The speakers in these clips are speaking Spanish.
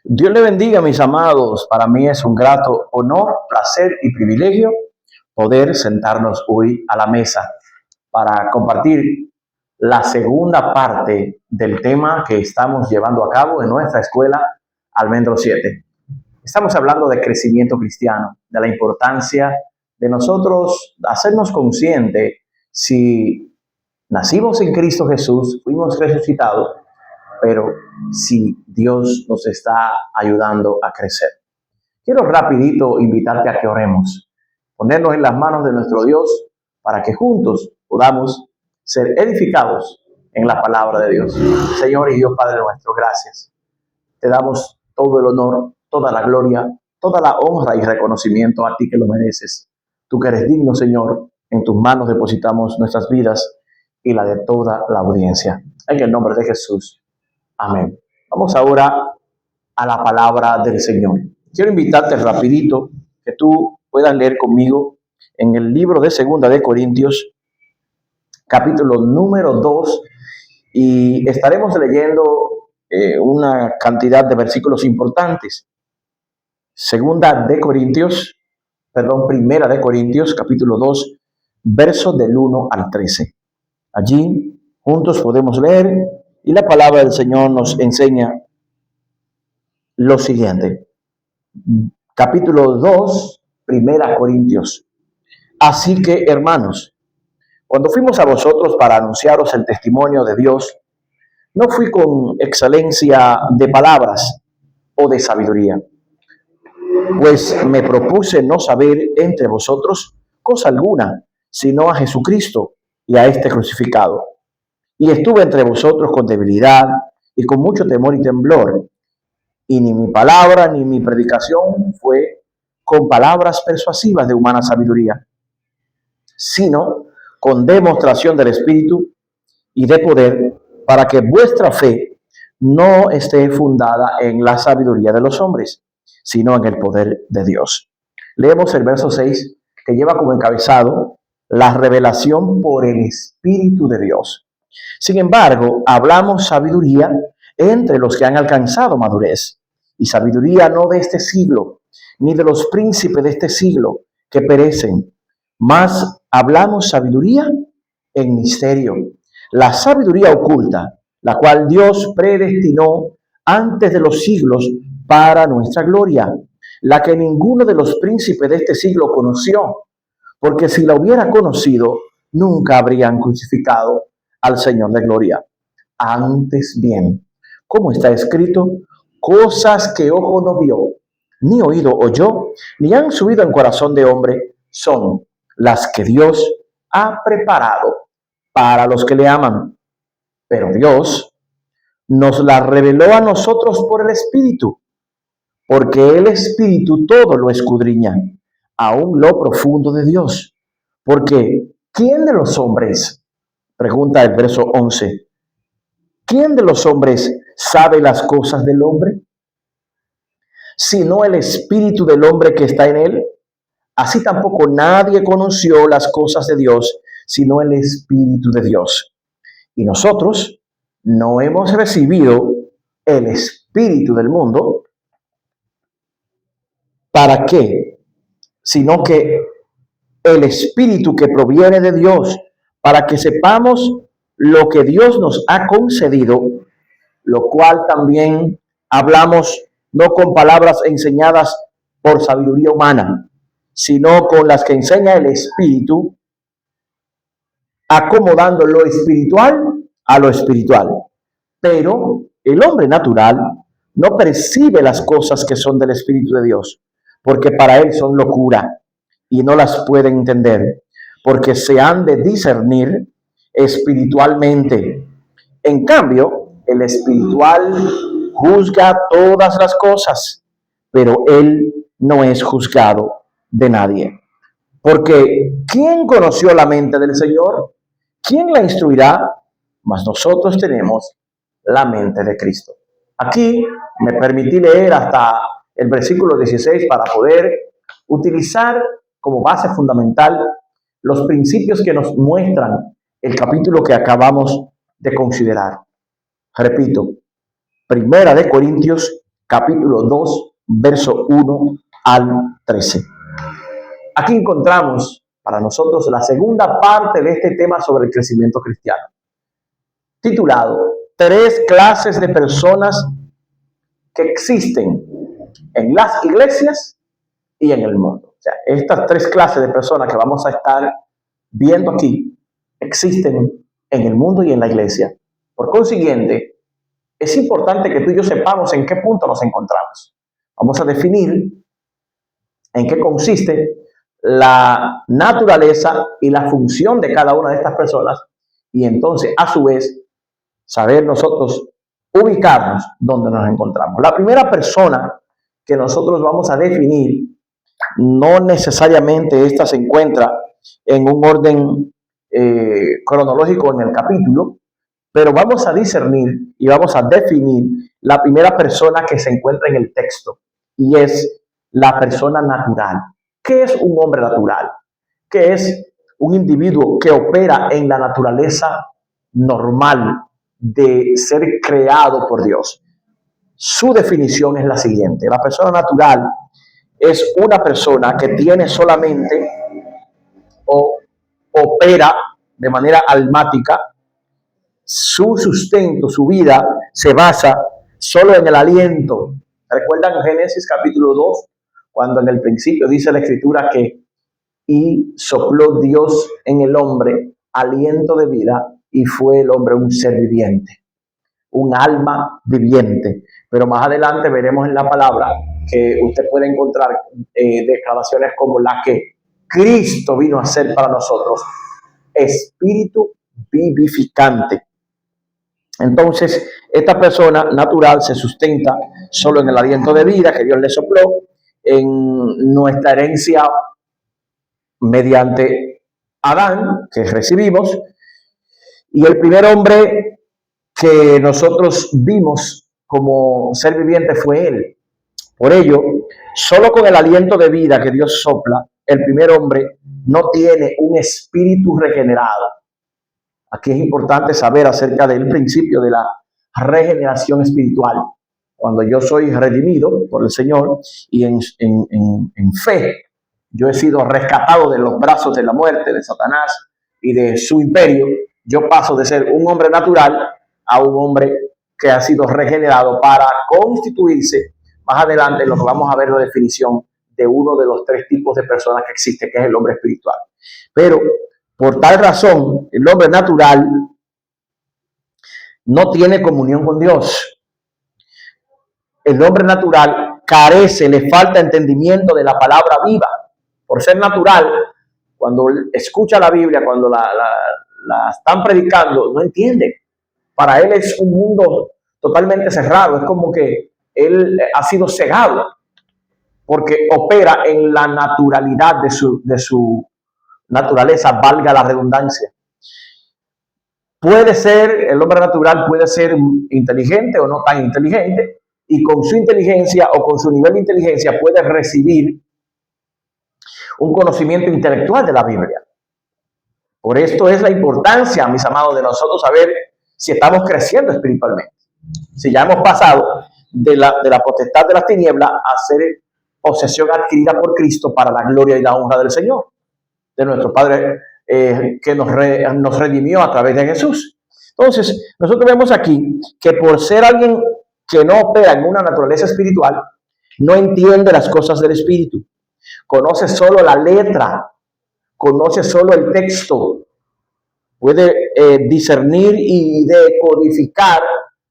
Dios le bendiga, mis amados. Para mí es un grato honor, placer y privilegio poder sentarnos hoy a la mesa para compartir la segunda parte del tema que estamos llevando a cabo en nuestra escuela Almendro 7. Estamos hablando de crecimiento cristiano, de la importancia de nosotros hacernos conscientes si nacimos en Cristo Jesús, fuimos resucitados, pero si Dios nos está ayudando a crecer. Quiero rapidito invitarte a que oremos, ponernos en las manos de nuestro Dios para que juntos podamos ser edificados en la palabra de Dios. Señor y Dios Padre nuestro, gracias. Te damos todo el honor, toda la gloria, toda la honra y reconocimiento a ti que lo mereces. Tú que eres digno, Señor, en tus manos depositamos nuestras vidas y la de toda la audiencia. En el nombre de Jesús. Amén. Vamos ahora a la palabra del Señor. Quiero invitarte rapidito que tú puedas leer conmigo en el libro de Segunda de Corintios, capítulo número 2, y estaremos leyendo una cantidad de versículos importantes. Primera de Corintios, capítulo 2, versos del 1 al 13. Allí juntos podemos leer y la palabra del Señor nos enseña lo siguiente. Capítulo 2, Primera Corintios. Así que, hermanos, cuando fuimos a vosotros para anunciaros el testimonio de Dios, no fui con excelencia de palabras o de sabiduría, pues me propuse no saber entre vosotros cosa alguna, sino a Jesucristo y a este crucificado. Y estuve entre vosotros con debilidad y con mucho temor y temblor. Y ni mi palabra ni mi predicación fue con palabras persuasivas de humana sabiduría, sino con demostración del Espíritu y de poder, para que vuestra fe no esté fundada en la sabiduría de los hombres, sino en el poder de Dios. Leemos el verso 6, que lleva como encabezado la revelación por el Espíritu de Dios. Sin embargo, hablamos sabiduría entre los que han alcanzado madurez, y sabiduría no de este siglo, ni de los príncipes de este siglo que perecen, mas hablamos sabiduría en misterio, la sabiduría oculta, la cual Dios predestinó antes de los siglos para nuestra gloria, la que ninguno de los príncipes de este siglo conoció, porque si la hubiera conocido, nunca habrían crucificado al Señor de gloria. Antes bien, como está escrito, cosas que ojo no vio, ni oído oyó, ni han subido en corazón de hombre, son las que Dios ha preparado para los que le aman. Pero Dios nos las reveló a nosotros por el Espíritu, porque el Espíritu todo lo escudriña, aún lo profundo de Dios. Porque ¿quién de los hombres? Pregunta el verso 11. ¿Quién de los hombres sabe las cosas del hombre? Sino el espíritu del hombre que está en él. Así tampoco nadie conoció las cosas de Dios, sino el Espíritu de Dios. Y nosotros no hemos recibido el espíritu del mundo. ¿Para qué? Sino que el espíritu que proviene de Dios, para que sepamos lo que Dios nos ha concedido, lo cual también hablamos no con palabras enseñadas por sabiduría humana, sino con las que enseña el Espíritu, acomodando lo espiritual a lo espiritual. Pero el hombre natural no percibe las cosas que son del Espíritu de Dios, porque para él son locura y no las puede entender, porque se han de discernir espiritualmente. En cambio, el espiritual juzga todas las cosas, pero él no es juzgado de nadie. Porque ¿quién conoció la mente del Señor? ¿Quién la instruirá? Mas nosotros tenemos la mente de Cristo. Aquí me permití leer hasta el versículo 16 para poder utilizar como base fundamental los principios que nos muestran el capítulo que acabamos de considerar. Repito, Primera de Corintios, capítulo 2, verso 1 al 13. Aquí encontramos para nosotros la segunda parte de este tema sobre el crecimiento cristiano, titulado Tres clases de personas que existen en las iglesias y en el mundo. O sea, estas tres clases de personas que vamos a estar viendo aquí existen en el mundo y en la iglesia. Por consiguiente, es importante que tú y yo sepamos en qué punto nos encontramos. Vamos a definir en qué consiste la naturaleza y la función de cada una de estas personas y entonces, a su vez, saber nosotros ubicarnos donde nos encontramos. La primera persona que nosotros vamos a definir, no necesariamente esta se encuentra en un orden cronológico en el capítulo, pero vamos a discernir y vamos a definir la primera persona que se encuentra en el texto, y es la persona natural. ¿Qué es un hombre natural? ¿Qué es un individuo que opera en la naturaleza normal de ser creado por Dios? Su definición es la siguiente: la persona natural es una persona que tiene solamente o opera de manera almática. Su sustento, su vida se basa solo en el aliento. ¿Recuerdan Génesis capítulo 2? Cuando en el principio dice la escritura que y sopló Dios en el hombre aliento de vida y fue el hombre un ser viviente, un alma viviente. Pero más adelante veremos en la palabra que usted puede encontrar declaraciones como la que Cristo vino a ser para nosotros, espíritu vivificante. Entonces, esta persona natural se sustenta solo en el aliento de vida que Dios le sopló, en nuestra herencia mediante Adán, que recibimos, y el primer hombre que nosotros vimos como ser viviente fue él. Por ello, solo con el aliento de vida que Dios sopla, el primer hombre no tiene un espíritu regenerado. Aquí es importante saber acerca del principio de la regeneración espiritual. Cuando yo soy redimido por el Señor y en fe, yo he sido rescatado de los brazos de la muerte, de Satanás y de su imperio, yo paso de ser un hombre natural a un hombre que ha sido regenerado para constituirse. Más adelante lo que vamos a ver la definición de uno de los tres tipos de personas que existe, que es el hombre espiritual. Pero por tal razón, el hombre natural no tiene comunión con Dios. El hombre natural carece, le falta entendimiento de la palabra viva. Por ser natural, cuando escucha la Biblia, cuando la están predicando, no entiende. Para él es un mundo totalmente cerrado. Es como que él ha sido cegado porque opera en la naturalidad de su naturaleza, valga la redundancia. Puede ser, el hombre natural puede ser inteligente o no tan inteligente, y con su inteligencia o con su nivel de inteligencia puede recibir un conocimiento intelectual de la Biblia. Por esto es la importancia, mis amados, de nosotros saber si estamos creciendo espiritualmente. Si ya hemos pasado de la potestad de las tinieblas a ser posesión adquirida por Cristo para la gloria y la honra del Señor, de nuestro Padre que nos redimió a través de Jesús. Entonces, nosotros vemos aquí que por ser alguien que no opera en una naturaleza espiritual, no entiende las cosas del Espíritu. Conoce solo la letra, conoce solo el texto, puede discernir y decodificar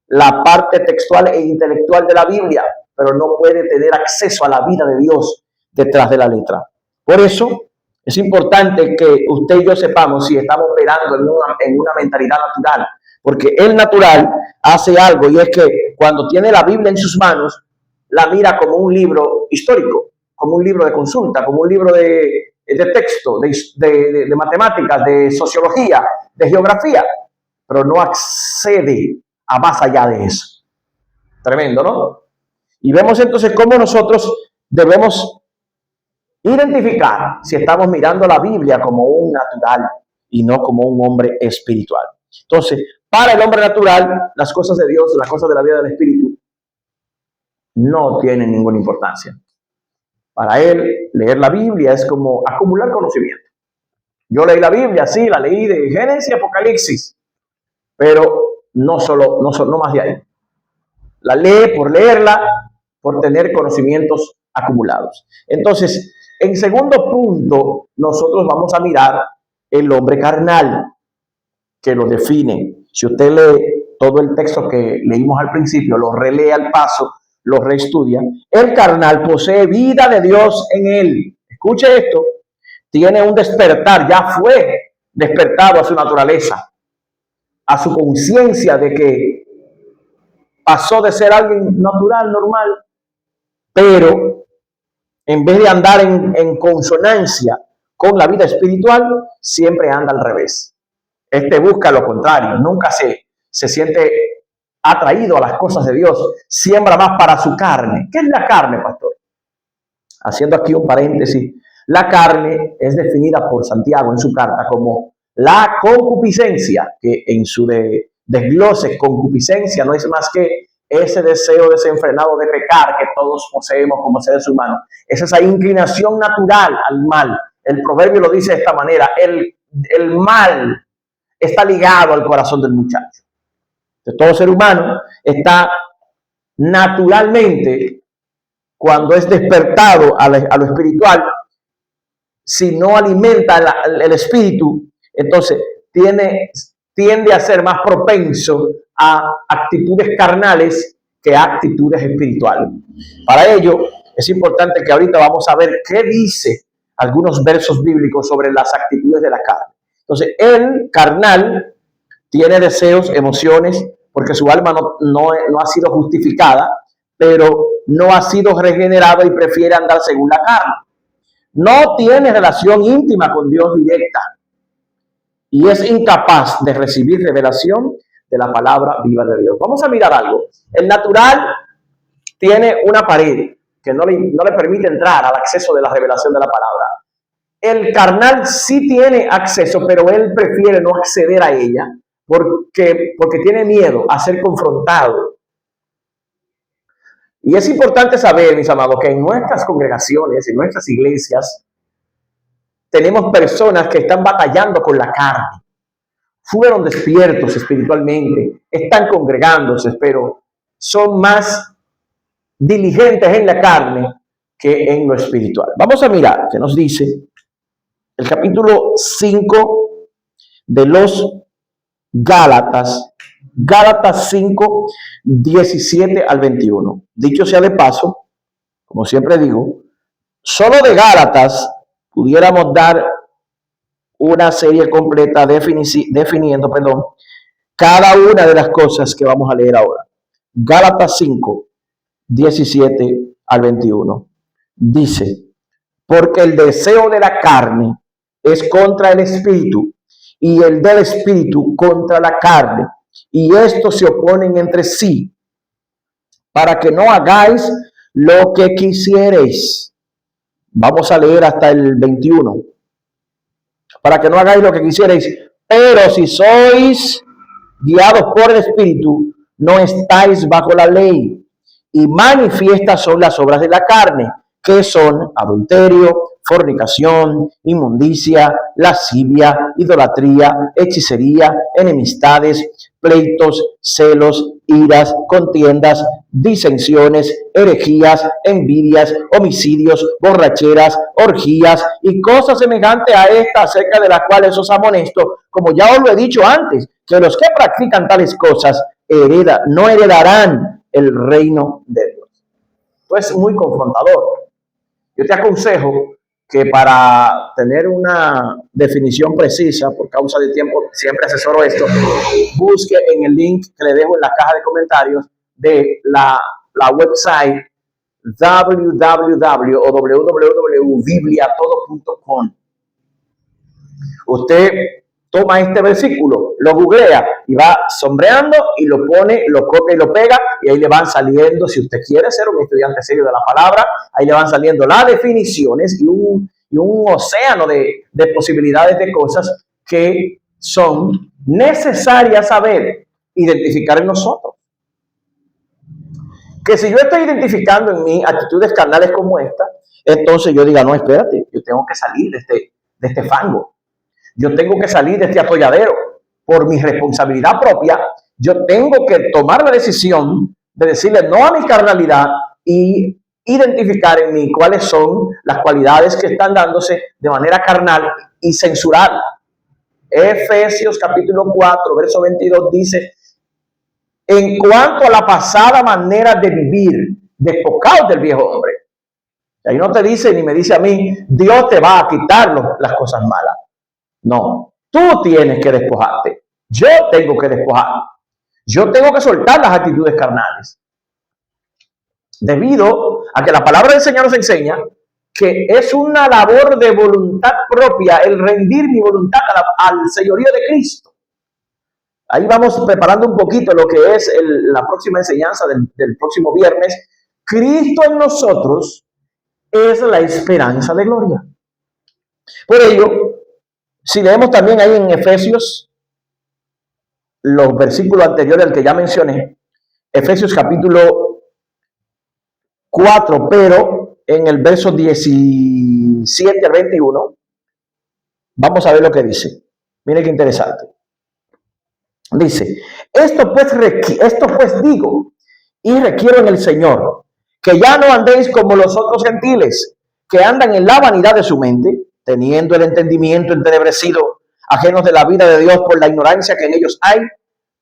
la parte textual e intelectual de la Biblia, pero no puede tener acceso a la vida de Dios detrás de la letra. Por eso es importante que usted y yo sepamos si estamos operando en una mentalidad natural, porque el natural hace algo, y es que cuando tiene la Biblia en sus manos, la mira como un libro histórico, como un libro de consulta, como un libro de texto, de matemáticas, de sociología, de geografía, pero no accede a más allá de eso. Tremendo, ¿no? Y vemos entonces cómo nosotros debemos identificar si estamos mirando la Biblia como un natural y no como un hombre espiritual. Entonces, para el hombre natural, las cosas de Dios, las cosas de la vida del Espíritu, no tienen ninguna importancia. Para él, leer la Biblia es como acumular conocimiento. Yo leí la Biblia, sí, la leí de Génesis y Apocalipsis, pero no más de ahí. La lee por leerla, por tener conocimientos acumulados. Entonces, en segundo punto, nosotros vamos a mirar el hombre carnal, que lo define. Si usted lee todo el texto que leímos al principio, lo relee al paso, lo reestudia, el carnal posee vida de Dios en él. Escuche esto, tiene un despertar, ya fue despertado a su naturaleza, a su conciencia de que pasó de ser alguien natural, normal, pero en vez de andar en consonancia con la vida espiritual, siempre anda al revés. Este busca lo contrario, nunca se siente atraído a las cosas de Dios, siembra más para su carne. ¿Qué es la carne, pastor? Haciendo aquí un paréntesis, la carne es definida por Santiago en su carta como la concupiscencia, que en su desglose, concupiscencia no es más que ese deseo desenfrenado de pecar que todos poseemos como seres humanos. Es esa inclinación natural al mal. El proverbio lo dice de esta manera, el mal está ligado al corazón del muchacho. De todo ser humano está naturalmente, cuando es despertado a lo espiritual, si no alimenta el espíritu, entonces tiende a ser más propenso a actitudes carnales que a actitudes espirituales. Para ello, es importante que ahorita vamos a ver qué dice algunos versos bíblicos sobre las actitudes de la carne. Entonces, el carnal tiene deseos, emociones, porque su alma no ha sido justificada, pero no ha sido regenerado y prefiere andar según la carne. No tiene relación íntima con Dios directa y es incapaz de recibir revelación de la palabra viva de Dios. Vamos a mirar algo. El natural tiene una pared que no le permite entrar al acceso de la revelación de la palabra. El carnal sí tiene acceso, pero él prefiere no acceder a ella porque tiene miedo a ser confrontado. Y es importante saber, mis amados, que en nuestras congregaciones, en nuestras iglesias, tenemos personas que están batallando con la carne. Fueron despiertos espiritualmente, están congregándose, pero son más diligentes en la carne que en lo espiritual. Vamos a mirar qué nos dice el capítulo 5 de los Gálatas, Gálatas 5, 17 al 21. Dicho sea de paso, como siempre digo, solo de Gálatas pudiéramos dar una serie completa definiendo cada una de las cosas que vamos a leer ahora. Gálatas 5, 17 al 21. Dice, porque el deseo de la carne es contra el espíritu y el del espíritu contra la carne. Y estos se oponen entre sí para que no hagáis lo que quisierais. Vamos a leer hasta el 21. Para que no hagáis lo que quisierais. Pero si sois guiados por el espíritu, no estáis bajo la ley. Y manifiestas son las obras de la carne, que son adulterio, fornicación, inmundicia, lascivia, idolatría, hechicería, enemistades, pleitos, celos, iras, contiendas, disensiones, herejías, envidias, homicidios, borracheras, orgías y cosas semejantes a estas, acerca de las cuales os amonesto, como ya os lo he dicho antes, que los que practican tales cosas no heredarán el reino de Dios. Esto es muy confrontador. Yo te aconsejo que para tener una definición precisa, por causa de tiempo, siempre asesoro esto, busque en el link que le dejo en la caja de comentarios de la website www.bibliatodo.com. Usted toma este versículo, lo googlea y va sombreando y lo pone, lo copia y lo pega y ahí le van saliendo, si usted quiere ser un estudiante serio de la palabra, ahí le van saliendo las definiciones y un océano de posibilidades de cosas que son necesarias saber, identificar en nosotros. Que si yo estoy identificando en mí actitudes carnales como esta, entonces yo diga, no, espérate, yo tengo que salir de este fango. Yo tengo que salir de este atolladero. Por mi responsabilidad propia, yo tengo que tomar la decisión de decirle no a mi carnalidad y identificar en mí cuáles son las cualidades que están dándose de manera carnal y censurar. Efesios capítulo 4, verso 22 dice, en cuanto a la pasada manera de vivir, despojaos del viejo hombre. Ahí no te dice ni me dice a mí, Dios te va a quitar las cosas malas. No, tú tienes que despojarte. Yo tengo que despojar. Yo tengo que soltar las actitudes carnales. Debido a que la palabra del Señor nos enseña que es una labor de voluntad propia el rendir mi voluntad al señorío de Cristo. Ahí vamos preparando un poquito lo que es la próxima enseñanza del próximo viernes. Cristo en nosotros es la esperanza de gloria. Por ello, si leemos también ahí en Efesios, los versículos anteriores al que ya mencioné, Efesios capítulo 4, pero en el verso 17 al 21, vamos a ver lo que dice. Miren qué interesante. Dice, esto pues digo y requiero en el Señor, que ya no andéis como los otros gentiles, que andan en la vanidad de su mente, teniendo el entendimiento entenebrecido, ajenos de la vida de Dios por la ignorancia que en ellos hay,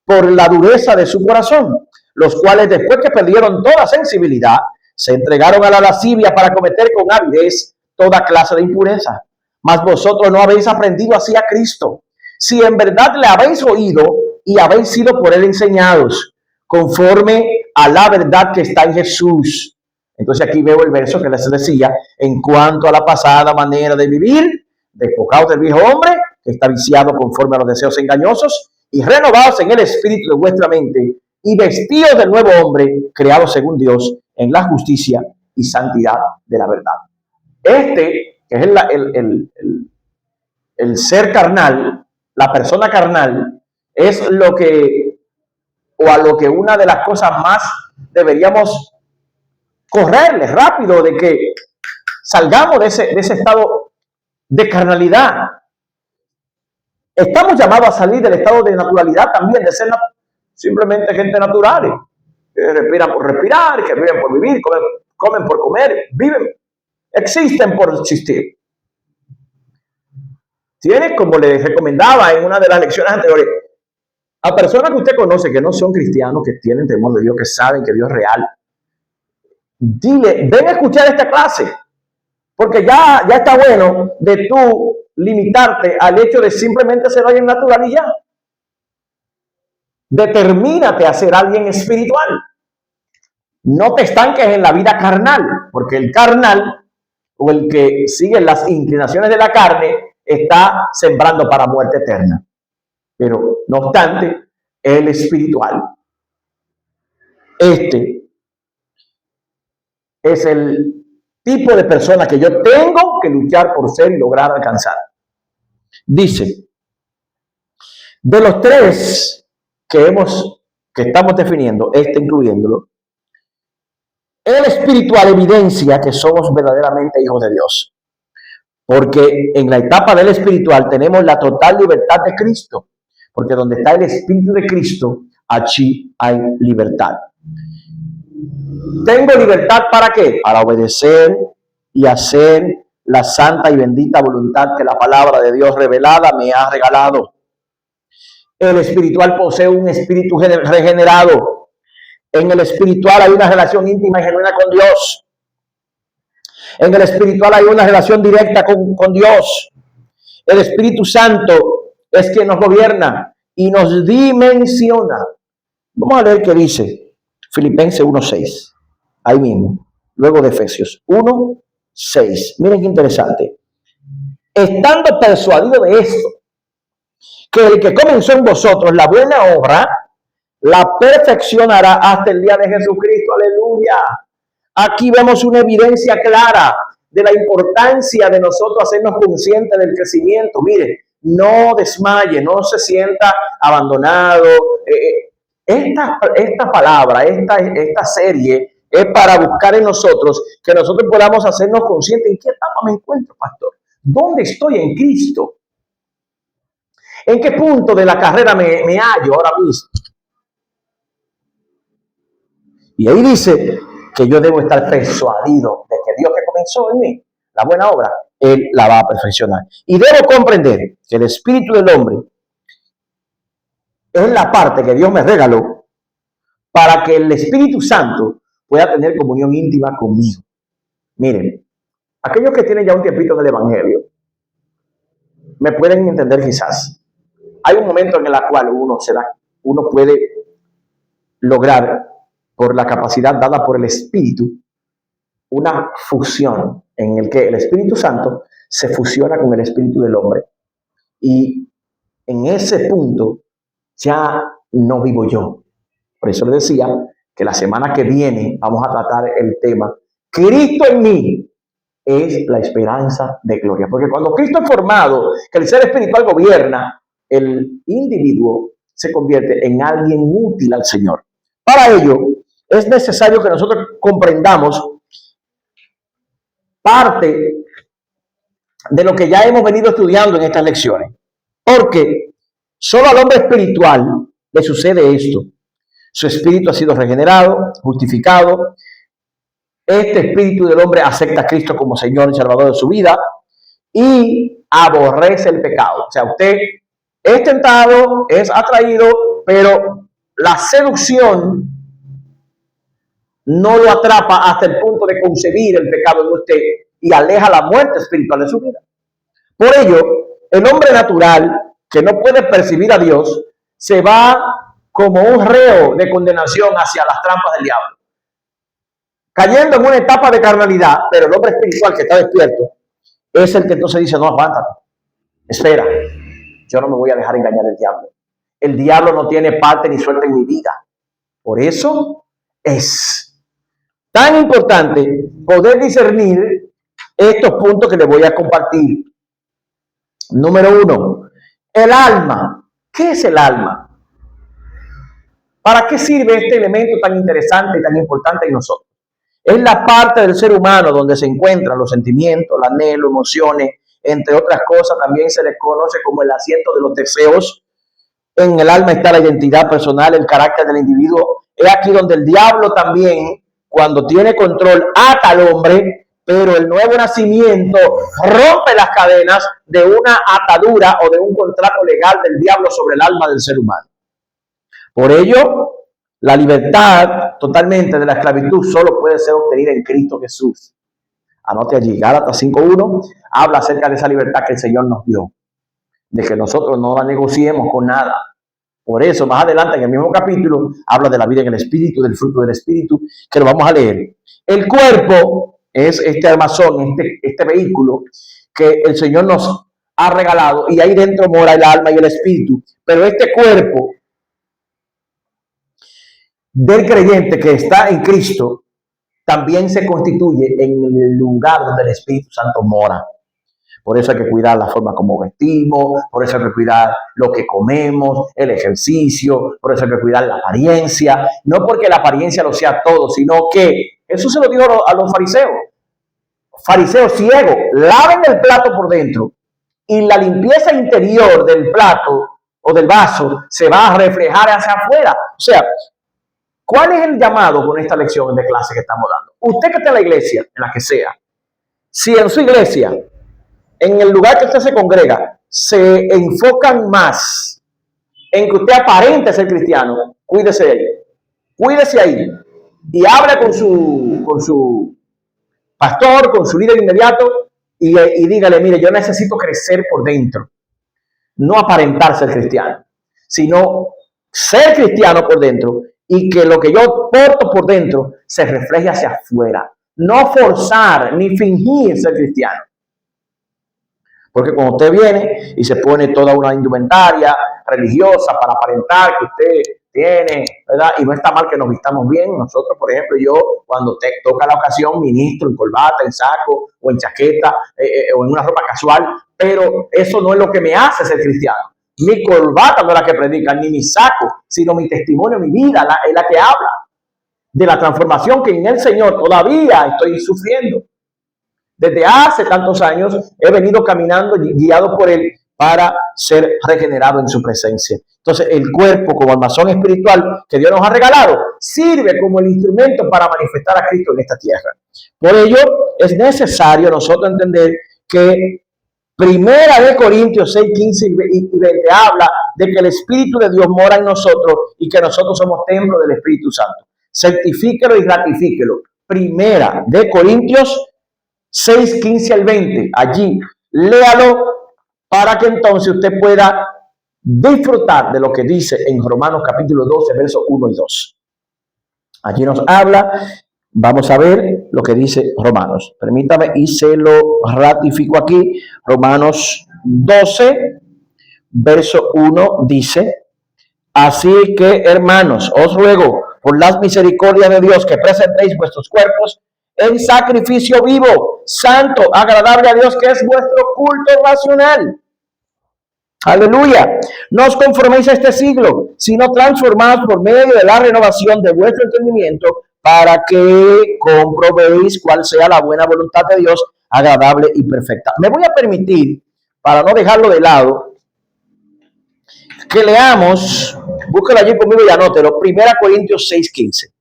por la dureza de su corazón, los cuales después que perdieron toda sensibilidad, se entregaron a la lascivia para cometer con avidez toda clase de impureza. Mas vosotros no habéis aprendido así a Cristo, si en verdad le habéis oído y habéis sido por él enseñados, conforme a la verdad que está en Jesús. Entonces aquí veo el verso que les decía, en cuanto a la pasada manera de vivir, despojaos del viejo hombre, que está viciado conforme a los deseos engañosos, y renovaos en el espíritu de vuestra mente, y vestidos del nuevo hombre, creado según Dios, en la justicia y santidad de la verdad. Que es el ser carnal, la persona carnal, es lo que, o a lo que una de las cosas más deberíamos correrle rápido, de que salgamos de ese estado de carnalidad. Estamos llamados a salir del estado de naturalidad también, de ser simplemente gente natural, que respiran por respirar, que viven por vivir, comen por comer, viven, existen por existir. Tiene, como les recomendaba en una de las lecciones anteriores, a personas que usted conoce que no son cristianos, que tienen temor de Dios, que saben que Dios es real, dile, ven a escuchar esta clase, porque ya está bueno de tú limitarte al hecho de simplemente ser alguien natural y ya. Determínate a ser alguien espiritual. No te estanques en la vida carnal, porque el carnal, o el que sigue las inclinaciones de la carne, está sembrando para muerte eterna. Pero, no obstante, el espiritual, es el tipo de persona que yo tengo que luchar por ser y lograr alcanzar. Dice, de los tres que estamos definiendo, incluyéndolo, el espiritual evidencia que somos verdaderamente hijos de Dios. Porque en la etapa del espiritual tenemos la total libertad de Cristo. Porque donde está el Espíritu de Cristo, allí hay libertad. ¿Tengo libertad para qué? Para obedecer y hacer la santa y bendita voluntad que la palabra de Dios revelada me ha regalado. El espiritual posee un espíritu regenerado. En el espiritual hay una relación íntima y genuina con Dios. En el espiritual hay una relación directa con Dios. El Espíritu Santo es quien nos gobierna y nos dimensiona. Vamos a leer qué dice Filipenses 1:6. Ahí mismo, luego de Efesios 1:6. Miren qué interesante. Estando persuadido de esto, que el que comenzó en vosotros la buena obra, la perfeccionará hasta el día de Jesucristo. Aleluya. Aquí vemos una evidencia clara de la importancia de nosotros hacernos conscientes del crecimiento. Mire, no desmaye, no se sienta abandonado. Esta palabra, esta serie es para buscar en nosotros que nosotros podamos hacernos conscientes en qué etapa me encuentro, pastor. ¿Dónde estoy en Cristo? ¿En qué punto de la carrera me hallo ahora mismo? Y ahí dice que yo debo estar persuadido de que Dios que comenzó en mí la buena obra, Él la va a perfeccionar. Y debo comprender que el espíritu del hombre es la parte que Dios me regaló para que el Espíritu Santo pueda tener comunión íntima conmigo. Miren, aquellos que tienen ya un tiempito en el Evangelio me pueden entender quizás. Hay un momento en el cual uno puede lograr, por la capacidad dada por el Espíritu, una fusión en el que el Espíritu Santo se fusiona con el Espíritu del hombre. Y en ese punto ya no vivo yo. Por eso le decía que la semana que viene vamos a tratar el tema Cristo en mí es la esperanza de gloria. Porque cuando Cristo es formado, que el ser espiritual gobierna, el individuo se convierte en alguien útil al Señor. Para ello, es necesario que nosotros comprendamos parte de lo que ya hemos venido estudiando en estas lecciones. Porque solo al hombre espiritual le sucede esto. Su espíritu ha sido regenerado, justificado. Este espíritu del hombre acepta a Cristo como Señor y Salvador de su vida y aborrece el pecado. O sea, usted es tentado, es atraído, pero la seducción no lo atrapa hasta el punto de concebir el pecado en usted y aleja la muerte espiritual de su vida. Por ello, el hombre natural que no puede percibir a Dios se va como un reo de condenación hacia las trampas del diablo, cayendo en una etapa de carnalidad. Pero el hombre espiritual que está despierto es el que entonces dice: no, aguántate, espera, yo no me voy a dejar engañar del diablo. El diablo no tiene parte ni suerte en mi vida. Por eso es tan importante poder discernir estos puntos que les voy a compartir. Número 1, el alma. ¿Qué es el alma? ¿Para qué sirve este elemento tan interesante y tan importante en nosotros? Es la parte del ser humano donde se encuentran los sentimientos, el anhelo, emociones, entre otras cosas. También se les conoce como el asiento de los deseos. En el alma está la identidad personal, el carácter del individuo. Es aquí donde el diablo también, cuando tiene control, ata al hombre, pero el nuevo nacimiento rompe las cadenas de una atadura o de un contrato legal del diablo sobre el alma del ser humano. Por ello, la libertad totalmente de la esclavitud solo puede ser obtenida en Cristo Jesús. Anote allí, Gálatas 5:1 habla acerca de esa libertad que el Señor nos dio, de que nosotros no la negociemos con nada. Por eso, más adelante en el mismo capítulo, habla de la vida en el Espíritu, del fruto del Espíritu, que lo vamos a leer. El cuerpo es este armazón, este vehículo que el Señor nos ha regalado, y ahí dentro mora el alma y el Espíritu. Pero este cuerpo del creyente que está en Cristo también se constituye en el lugar donde el Espíritu Santo mora. Por eso hay que cuidar la forma como vestimos, por eso hay que cuidar lo que comemos, el ejercicio, por eso hay que cuidar la apariencia. No porque la apariencia lo sea todo, sino que Jesús se lo dijo a los fariseos. Fariseos ciegos, laven el plato por dentro y la limpieza interior del plato o del vaso se va a reflejar hacia afuera. O sea, ¿cuál es el llamado con esta lección de clase que estamos dando? Usted que está en la iglesia, en la que sea, si en su iglesia, en el lugar que usted se congrega, se enfocan más en que usted aparente ser cristiano, cuídese de ahí. Cuídese ahí y hable con su pastor, con su líder inmediato y dígale: mire, yo necesito crecer por dentro. No aparentar ser cristiano, sino ser cristiano por dentro y que lo que yo porto por dentro se refleje hacia afuera. No forzar ni fingir ser cristiano. Porque cuando usted viene y se pone toda una indumentaria religiosa para aparentar que usted tiene, ¿verdad? Y no está mal que nos vistamos bien. Nosotros, por ejemplo, yo cuando te toca la ocasión, ministro en corbata, en saco o en chaqueta o en una ropa casual, pero eso no es lo que me hace ser cristiano. Mi corbata no es la que predica, ni mi saco, sino mi testimonio, mi vida es la que habla. de la transformación que en el Señor todavía estoy sufriendo. Desde hace tantos años he venido caminando guiado por Él para ser regenerado en su presencia. Entonces el cuerpo como almacén espiritual que Dios nos ha regalado sirve como el instrumento para manifestar a Cristo en esta tierra. Por ello es necesario nosotros entender que Primera de Corintios 6, 15 y 20 habla de que el Espíritu de Dios mora en nosotros y que nosotros somos templo del Espíritu Santo. Certifíquelo y ratifíquelo. Primera de Corintios 6, 15 al 20. Allí, léalo para que entonces usted pueda disfrutar de lo que dice en Romanos capítulo 12, versos 1 y 2. Allí nos habla, vamos a ver lo que dice Romanos. Permítame y se lo ratifico aquí. Romanos 12, verso 1 dice: así que, hermanos, os ruego por las misericordias de Dios que presentéis vuestros cuerpos en sacrificio vivo, santo, agradable a Dios, que es vuestro culto racional. Aleluya. No os conforméis a este siglo, sino transformaos por medio de la renovación de vuestro entendimiento, para que comprobéis cuál sea la buena voluntad de Dios, agradable y perfecta. Me voy a permitir, para no dejarlo de lado, que leamos, búsquelo allí conmigo y anótelo, 1 Corintios 6:15.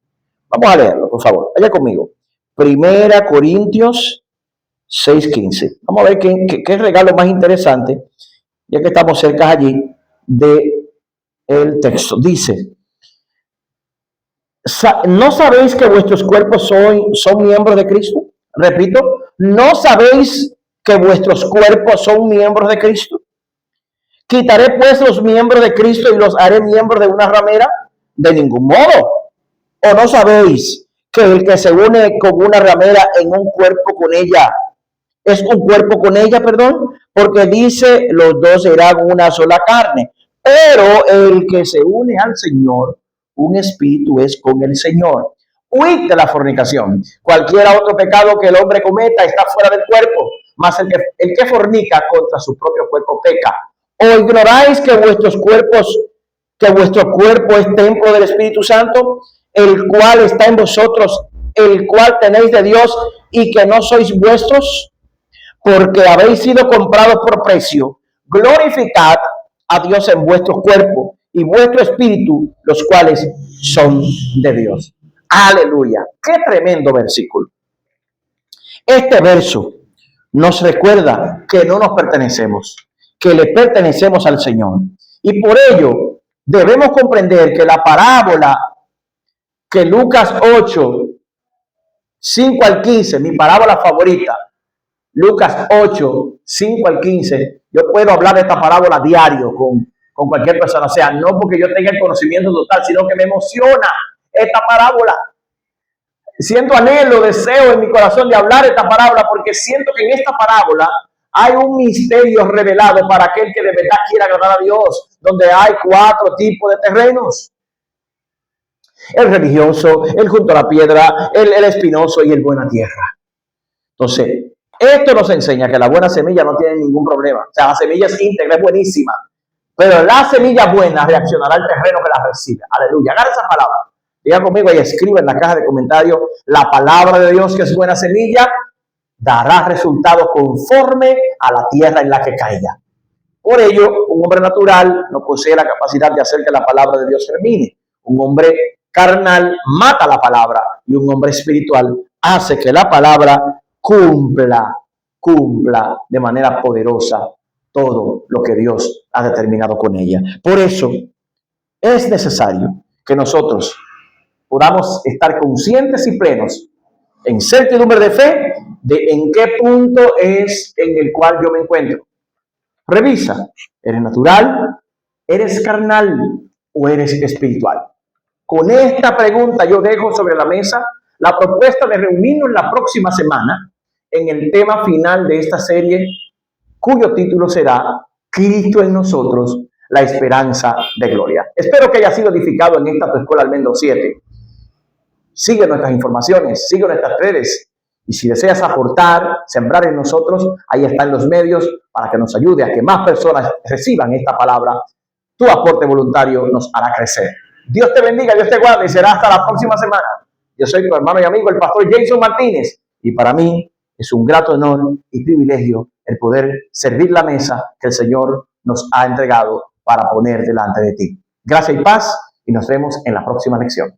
Vamos a leerlo, por favor. Vaya conmigo. 1 Corintios 6:15. Vamos a ver qué regalo más interesante, ya que estamos cerca allí de el texto. Dice: ¿no sabéis que vuestros cuerpos son miembros de Cristo? Repito, ¿no sabéis que vuestros cuerpos son miembros de Cristo? ¿Quitaré pues los miembros de Cristo y los haré miembros de una ramera? De ningún modo. ¿O no sabéis que el que se une con una ramera en un cuerpo con ella, es un cuerpo con ella, perdón? Porque dice, los dos serán una sola carne. Pero el que se une al Señor, un espíritu es con el Señor. Huid de la fornicación. Cualquier otro pecado que el hombre cometa está fuera del cuerpo, mas el que fornica contra su propio cuerpo peca. ¿O ignoráis que vuestro cuerpo es templo del Espíritu Santo, el cual está en vosotros, el cual tenéis de Dios, y que no sois vuestros? Porque habéis sido comprados por precio. Glorificad a Dios en vuestro cuerpo y vuestro espíritu, los cuales son de Dios. Aleluya. Qué tremendo versículo. Este verso nos recuerda que no nos pertenecemos, que le pertenecemos al Señor. Y por ello debemos comprender que la parábola que Lucas 8, 5 al 15, mi parábola favorita, Lucas 8, 5 al 15, yo puedo hablar de esta parábola diario con cualquier persona. O sea, no porque yo tenga el conocimiento total, sino que me emociona esta parábola. Siento anhelo, deseo en mi corazón de hablar esta parábola, porque siento que en esta parábola hay un misterio revelado para aquel que de verdad quiera agradar a Dios, donde hay 4 tipos de terrenos: el religioso, el junto a la piedra, el espinoso y el buena tierra. Entonces, esto nos enseña que la buena semilla no tiene ningún problema. O sea, la semilla es íntegra, es buenísima, pero la semilla buena reaccionará al terreno que la recibe. Aleluya. Agarra esa palabra. Diga conmigo y escriba en la caja de comentarios: la palabra de Dios, que es buena semilla, dará resultados conforme a la tierra en la que caiga. Por ello, un hombre natural no posee la capacidad de hacer que la palabra de Dios germine. Un hombre carnal mata la palabra, y un hombre espiritual hace que la palabra cumpla de manera poderosa todo lo que Dios ha determinado con ella. Por eso es necesario que nosotros podamos estar conscientes y plenos, en certidumbre de fe, de en qué punto es en el cual yo me encuentro. Revisa: ¿eres natural, eres carnal o eres espiritual? Con esta pregunta yo dejo sobre la mesa la propuesta de reunirnos la próxima semana en el tema final de esta serie, cuyo título será Cristo en nosotros, la esperanza de gloria. Espero que haya sido edificado en esta tu escuela Almendro 7. Sigue nuestras informaciones, sigue nuestras redes, y si deseas aportar, sembrar en nosotros, ahí están los medios para que nos ayude a que más personas reciban esta palabra. Tu aporte voluntario nos hará crecer. Dios te bendiga, Dios te guarde, y será hasta la próxima semana. Yo soy tu hermano y amigo, el pastor Jason Martínez, y para mí es un grato honor y privilegio el poder servir la mesa que el Señor nos ha entregado para poner delante de ti. Gracias y paz, y nos vemos en la próxima lección.